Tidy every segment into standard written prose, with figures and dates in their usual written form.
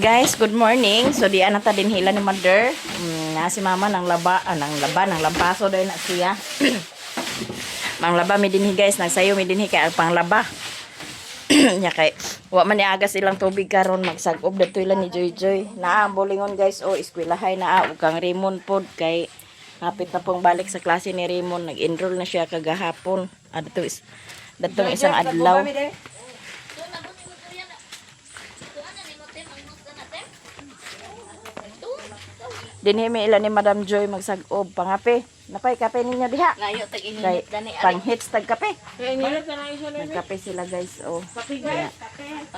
Guys, good morning. So di anata din hila ni mother. Na si mama nang nang lampaso daw na siya. Mang laba mi dinhi guys, nagsayo mi dinhi kay panglaba. Nya kay wa man niagas ilang tubig karon magsag-ob dadto ila ni Joy Joy. Naa bolingon guys, eskwelahay naa ug kang Raymond pod kay hapit na pong balik sa klase ni Raymond. Nag-enroll na siya kagahapon. Dadtong isang adlaw. Dinhi mi ila ni Madam Joy magsag-ob pangape. Napay kape ninyo diha. Layo tag ininit dani. Pang hits tag kape. Nagkape sila guys. Kaya,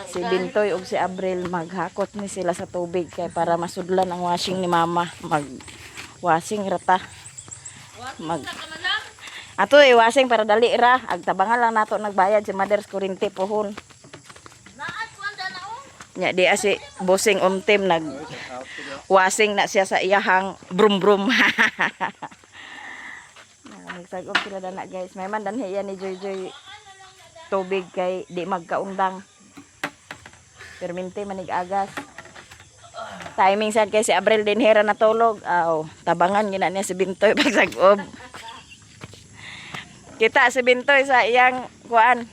si Bintoy ug si Abril maghakot ni sila sa tubig kay para masudlan ang washing ni mama. Washing rata. Ato washing para dali ra. Agtabangan lang nato nagbayad si Mother's kurente pohon. Nya di asi bossing team nag washing na siya sa iyahang brum brum. Nagsag-og sila dana guys. May man danhi yan ni Joy Joy tubig kay di magkaundang. Permente manig agas. Timing sad kay si Abril din hera natulog. Tabangan gina niya si Bintoy pagsag-ob. Kita si Bintoy sa iyang kuan.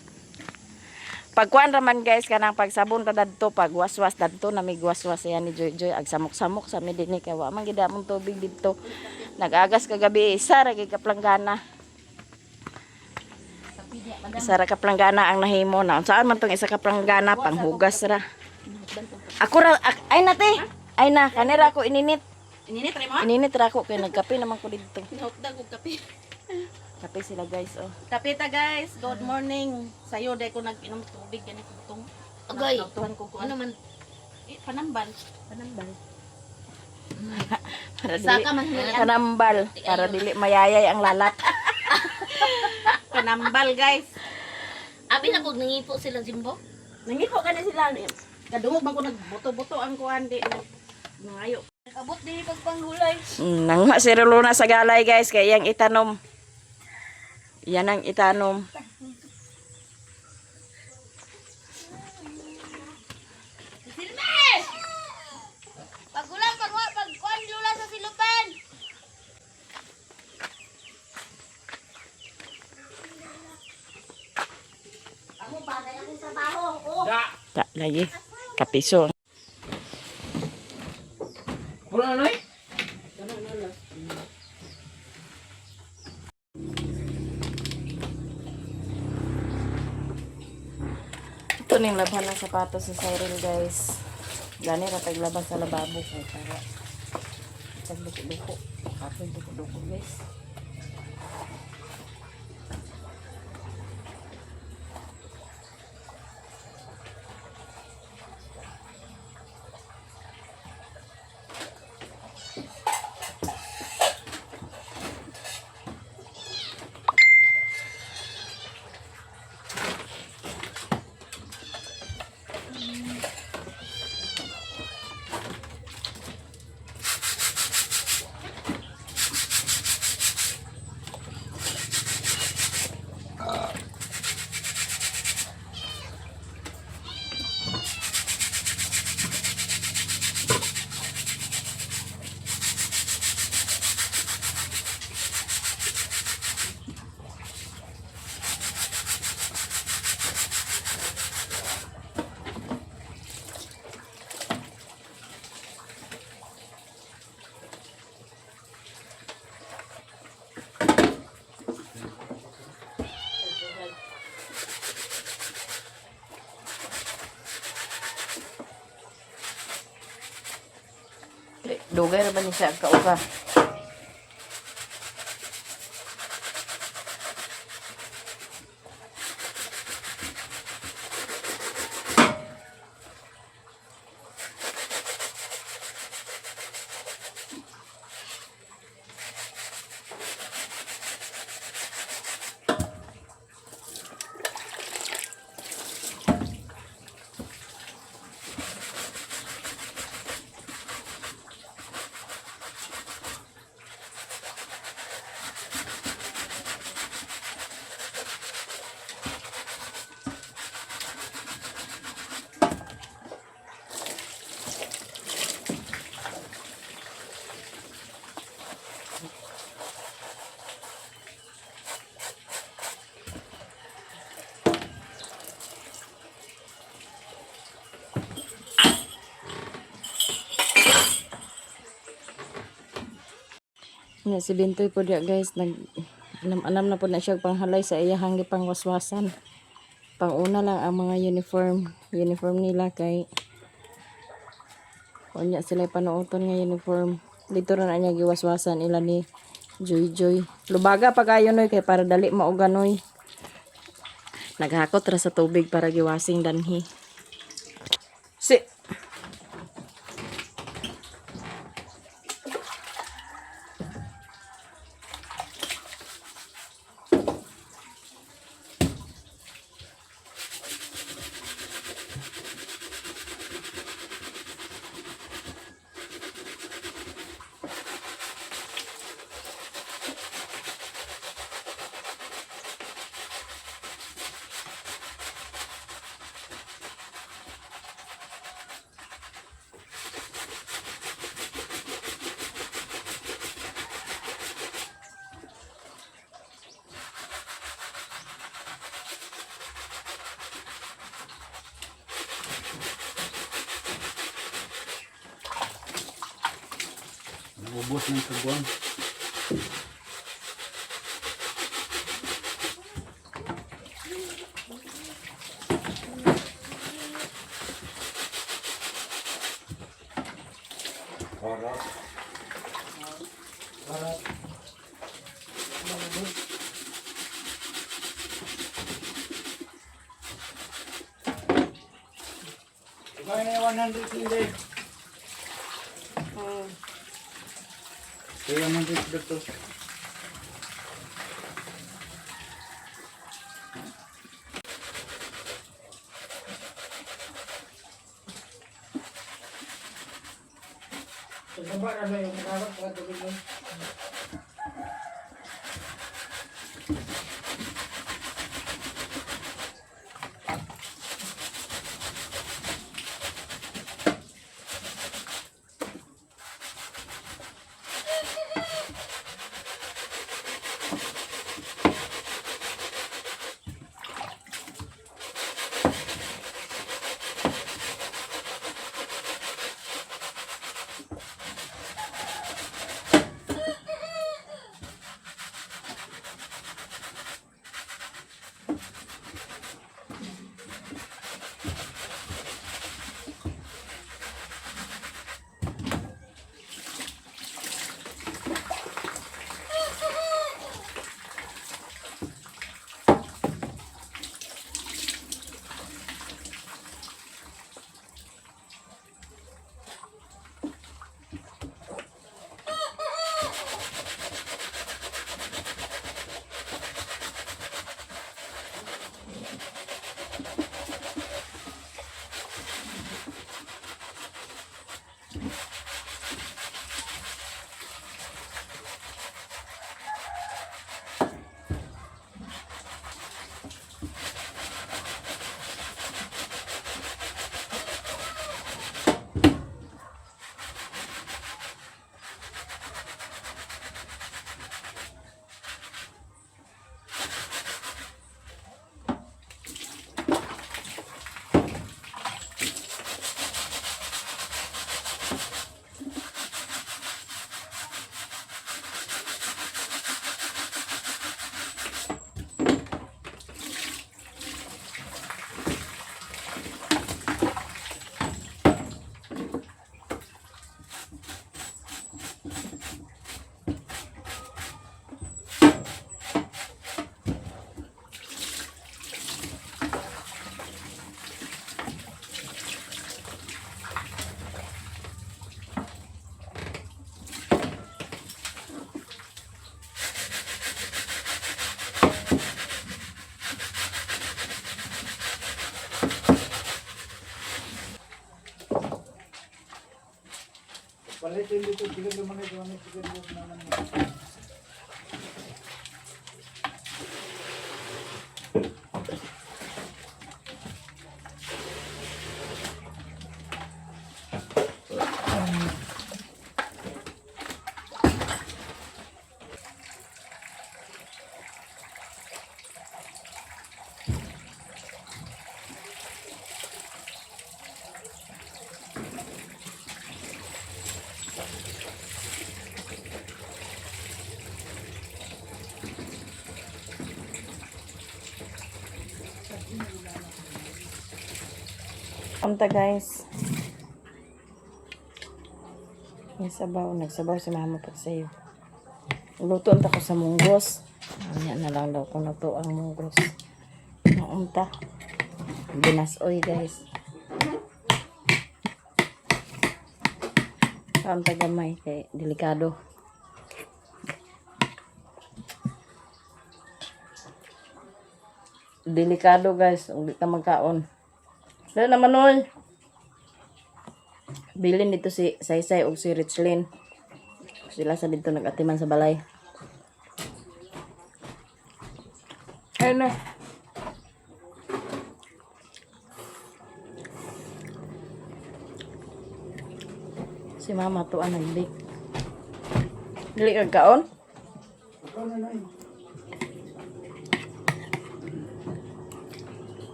Pagkuan raman guys kanang pagsabon ta dadto pag waswas dadto na mig waswas yan ni Joy Joy ag samok-samok sa mi dinhi kay wa man gid among tubig didto. Nag-agas kagabi isa ra gid kaplanggana. Isa ra kaplanggana ang nahimo na. Saan man tong isa kaplanggana panghugas ra. Ako ra ay nate. Ay na kanira ko ininit. Ininit ra mo? Ininit ra ko kay nagkape naman ko didto. Hotdog ug kape. Kape sila guys Kape ta guys. Good morning. Sayo day ko nag-inom tubig gani ko tong. Agay. Tuhan ko ano man panambal. Saka man panambal para dili mayayay ang lalat. Panambal guys. Abi na kog nangipo sila Jimbo. Nangipo gani sila. Kadungog man ko nagbuto-buto ang kuan di ngayo. Abot din pag panghulay. Nangha si Rolona sa galay guys kay iyang itanom. Yan ang itanom. Silmes! Pagulang pagkuan lula sa silupan. Ako bagay ako sa baho. Ta lagi kapiso. Wala na eh. Ito ning labhan ng sapatos sa Cyril guys. Gani ra taglabas sa lababo ko para tagduko-duko. Kapag duko-duko guys. Dugay ra ba ni siya kauka? Nga si Bintoy po diya guys, anam na po na siya panghalay sa iyahang gipang waswasan. Panguna lang ang mga uniform nila kay kunya sila panuoton nga uniform. Dito rin niya giwaswasan ila ni Joy. Lubaga pa kayo noy kay para dali mauganoy. Naghakot ra sa tubig para giwasing danhi. Si Ubos ng kagwang. Kaya 100 hindi. Kaya 100 dito. Sabak na yung matawag sa tubig mo. Palitin dito, tigil naman ito, tigil naman ito. Unta guys. Nagsabaw si mama pag sayo. Luto unta ko sa munggos. Ano na lang daw kung nato ang munggos. Unta. Binasoy guys. Unta gamay kay delikado. Delikado guys, ug di ka magkaon. Dali naman oy. Bilin dito si Saysay ug si Richlyn. Sila sa dito nag-atiman sa balay. Ayun na. Si mama to ang nag-bake. Dili ka kaon? Ikaw na na.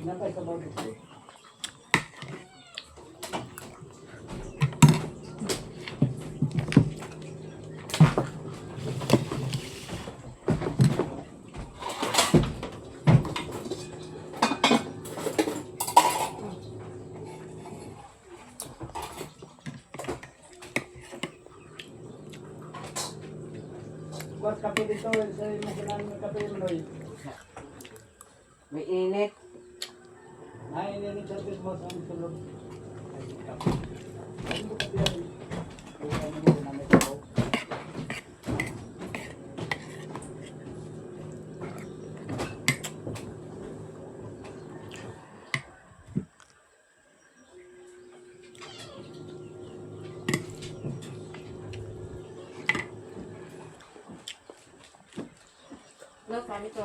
Napay ka ba dito? Buat kape dito, sa national ng kape mo. May init. Ay, hindi ni service mo sa tulog. No, kami to.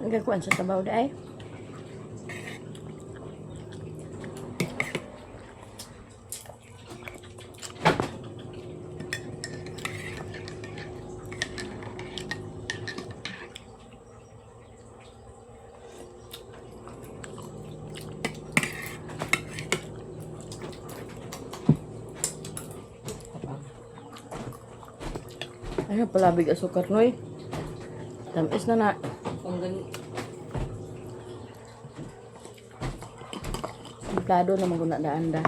Nagkakuan sa tabaw day. Ay, palabig asukar noy. Tamis na na. Kung ganun. Plado na maguna daan da.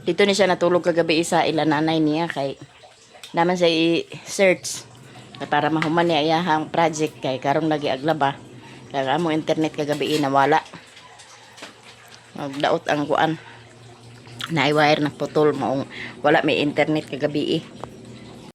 Dito ni siya natulog kagabi sa ila nanay niya kay naman sa i-search para mahuman niya iyahang project kay karong lagi aglaba. Kaya mo internet kagabi nawala. Magdaot ang kuan. Na-wire na putol maong wala may internet kagabi.